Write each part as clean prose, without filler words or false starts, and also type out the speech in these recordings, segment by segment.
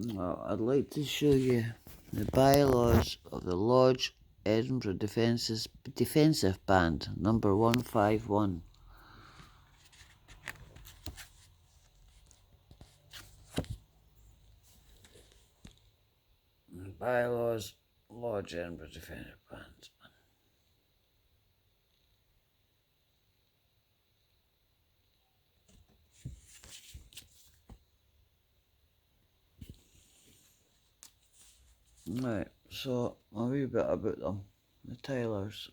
Well, I'd like to show you the bylaws of the Lodge Edinburgh Defensive Band, number 151. Bylaws, Lodge Edinburgh Defensive Band. Right, so a wee bit about them. The Taylors.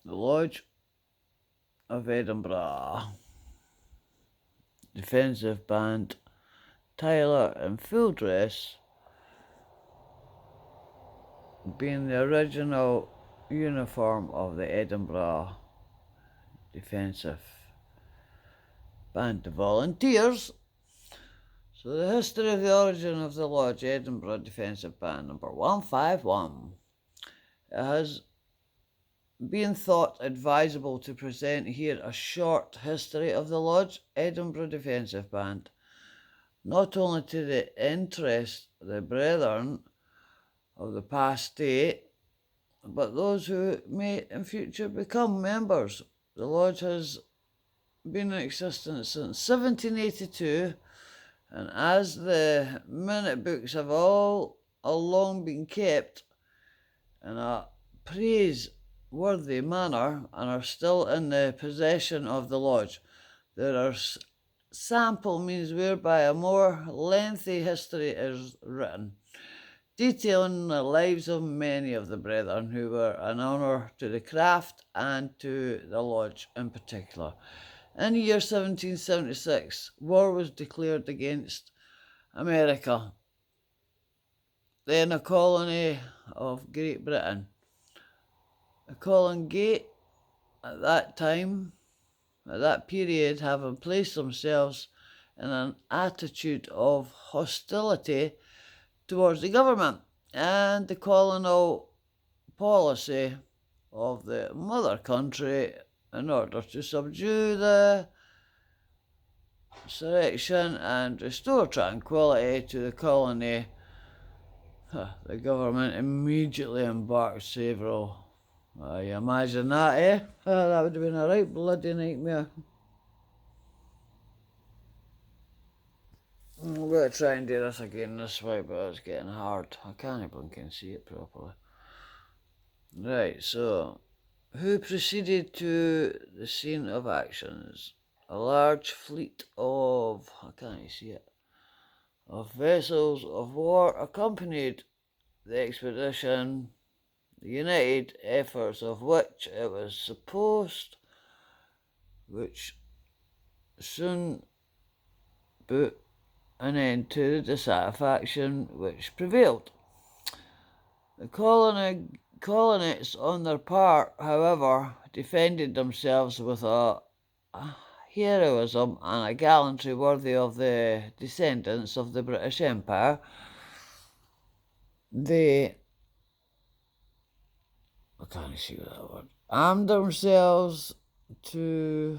The Lodge of Edinburgh Defensive Band, Tyler in full dress, being the original uniform of the Edinburgh Defensive Band of Volunteers. So the history of the origin of the Lodge Edinburgh Defensive Band, number 151. It has been thought advisable to present here a short history of the Lodge Edinburgh Defensive Band, not only to the interest the brethren of the past day, but those who may in future become members. The Lodge has been in existence since 1782, and as the minute books have all along been kept in a praiseworthy manner and are still in the possession of the Lodge, there are sample means whereby a more lengthy history is written, detailing the lives of many of the brethren who were an honour to the craft and to the Lodge in particular. In the year 1776, war was declared against America, then a colony of Great Britain. The colony at that period, having placed themselves in an attitude of hostility towards the government and the colonial policy of the mother country in order to subdue the insurrection and restore tranquility to the colony, the government immediately embarked several. You imagine that, eh? That would have been a right bloody nightmare. I'm going to try and do this again this way, but it's getting hard. I can't even see it properly. Right, so who proceeded to the scene of actions? A large fleet of, of vessels of war accompanied the expedition, the united efforts of which it was supposed, which soon put an end to the dissatisfaction which prevailed. The colonists, on their part, however, defended themselves with a heroism and a gallantry worthy of the descendants of the British Empire. They armed themselves to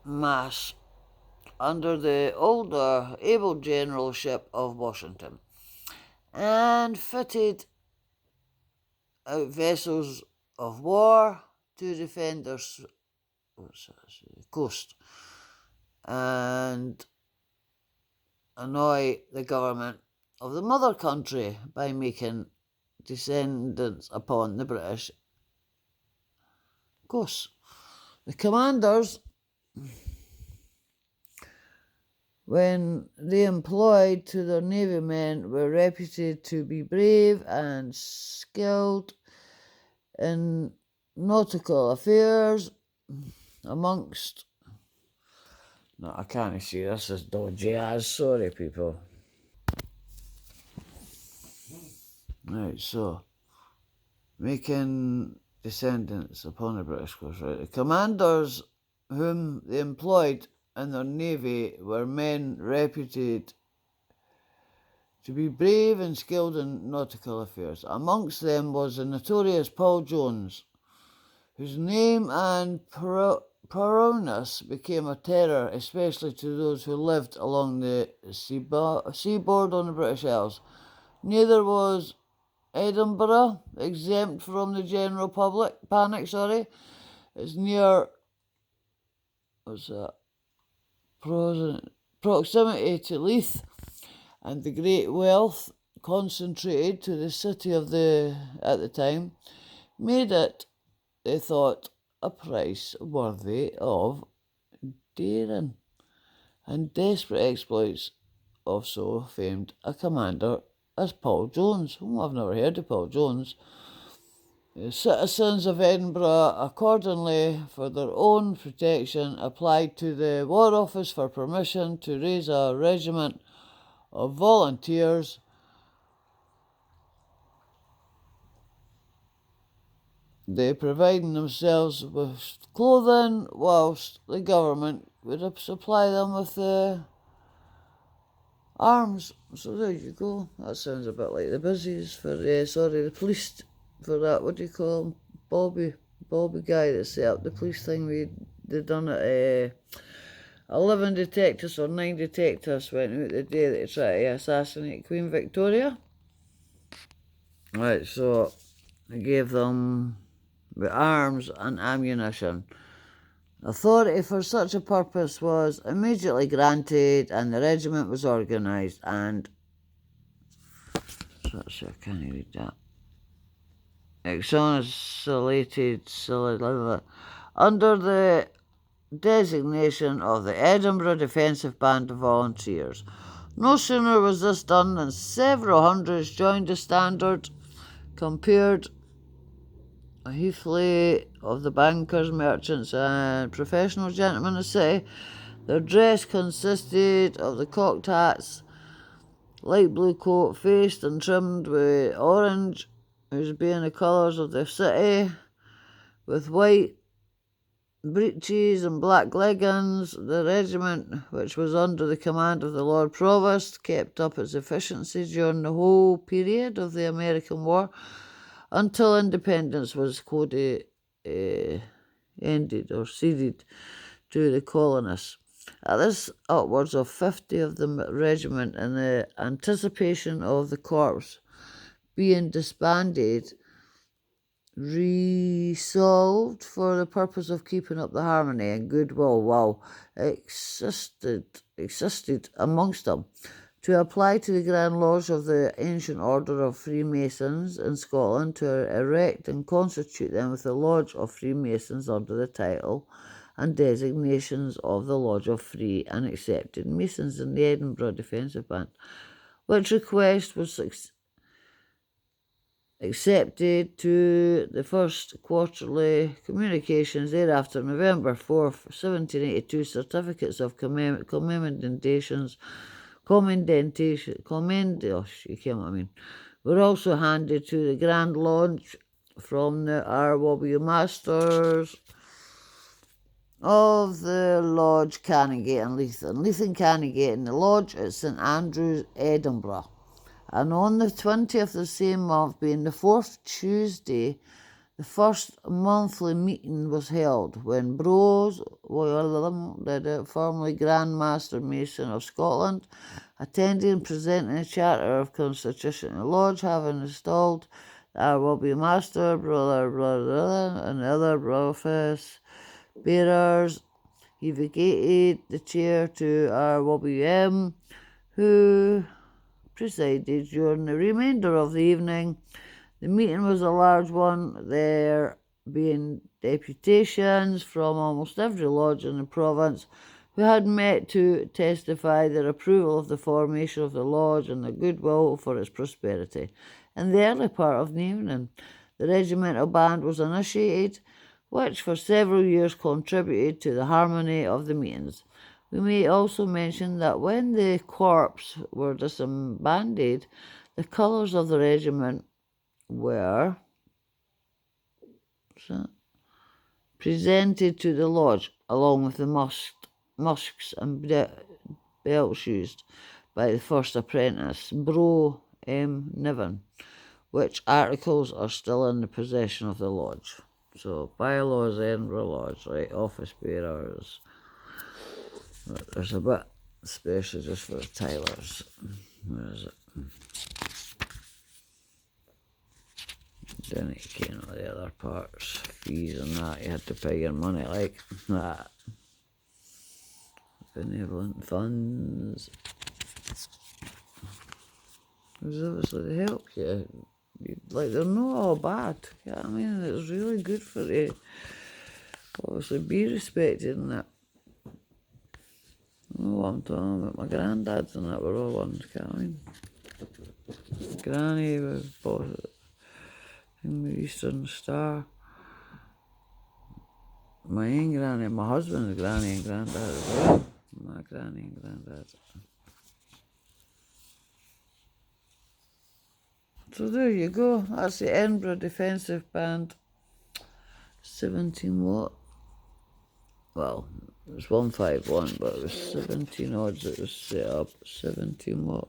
mass under the older, able generalship of Washington, and fitted out vessels of war to defend their coast and annoy the government of the mother country by making descendants upon the British coast. The commanders, when they employed to their navy men, were reputed to be brave and skilled in nautical affairs. Amongst... No, I can't see, this is dodgy as, sorry people. Right, so, making descendants upon the British coast, right? The commanders whom they employed in their navy were men reputed to be brave and skilled in nautical affairs. Amongst them was the notorious Paul Jones, whose name and prowess became a terror, especially to those who lived along the seaboard on the British Isles. Neither was Edinburgh exempt from the general panic. Its near proximity to Leith and the great wealth concentrated to the city at the time made it, they thought, a price worthy of daring and desperate exploits of so famed a commander as Paul Jones. I've never heard of Paul Jones. The citizens of Edinburgh, accordingly, for their own protection, applied to the War Office for permission to raise a regiment of volunteers. They providing themselves with clothing, whilst the government would supply them with arms. So there you go. That sounds a bit like the busies for the police for that. What do you call him? Bobby guy that set up the police thing. They done it. 11 detectives or 9 detectives went out the day that they tried to assassinate Queen Victoria. Right, so I gave them the arms and ammunition. Authority for such a purpose was immediately granted, and the regiment was organised. And I can't read that. Exonerated under the designation of the Edinburgh Defensive Band of Volunteers. No sooner was this done than several hundreds joined the standard, compared chiefly of the bankers, merchants, and professional gentlemen of the city. Their dress consisted of the cocked hats, light blue coat faced and trimmed with orange, whose being the colours of the city, with white breeches and black leggings. The regiment, which was under the command of the Lord Provost, kept up its efficiency during the whole period of the American War, until independence was ended or ceded to the colonists. At this, upwards of 50 of the regiment, in the anticipation of the corps being disbanded, resolved, for the purpose of keeping up the harmony and goodwill existed amongst them, to apply to the Grand Lodge of the Ancient Order of Freemasons in Scotland to erect and constitute them with the Lodge of Freemasons under the title and designations of the Lodge of Free and Accepted Masons in the Edinburgh Defensive Band, which request was accepted to the first quarterly communications. Thereafter, November 4th, 1782, certificates of were also handed to the Grand Lodge from the R.W. Masters of the Lodge, Canongate and Leith and Canongate, in the Lodge at St Andrews, Edinburgh. And on the 20th of the same month, being the fourth Tuesday, the first monthly meeting was held, when Brose, the formerly Grand Master Mason of Scotland, attending and presenting a charter of constitution. The Lodge, having installed the R.W. Master, brother, and other office bearers, he vacated the chair to R.W.M., who presided during the remainder of the evening. The meeting was a large one, there being deputations from almost every lodge in the province, who had met to testify their approval of the formation of the lodge and their goodwill for its prosperity. In the early part of the evening, the regimental band was initiated, which for several years contributed to the harmony of the meetings. We may also mention that when the corps were disbanded, the colours of the regiment were presented to the lodge, along with the musks and belts used by the first apprentice, Bro M. Niven, which articles are still in the possession of the lodge. So, bylaws, Edinburgh Lodge, right, office bearers. There's a bit, especially just for the Tylers. Where is it? Then it came with the other parts, fees and that, you had to pay your money like that. Benevolent funds. Because obviously they help you. Like, they're not all bad, you know what I mean? It's really good for you. Obviously, be respected and that. I know what I'm talking about. My granddads and that were all ones, you know what I mean? Granny was boss in the Eastern Star. My own granny, my husband's granny and granddad as well. My granny and granddad. So there you go. That's the Edinburgh Defensive Band. 17 watt. Well, it was 151, but it was 17 odds it was set up. 17 watt.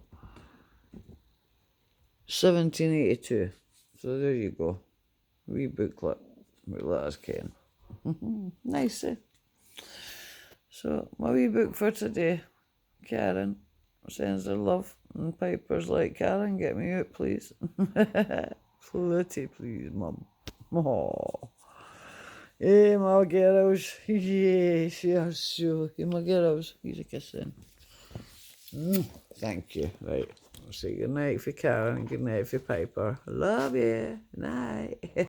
1782. So there you go. Wee booklet. We let us ken. Nice, eh? So, my wee book for today. Karen sends her love, and Piper's like, Karen, get me out, please. Flirty, please, Mum. Oh. Hey, my girls. Yes, yes, sure. Hey, my girls. Here's a kiss then. Thank you. Right. I'll say good night for Karen, good night for Piper. Love you. Night.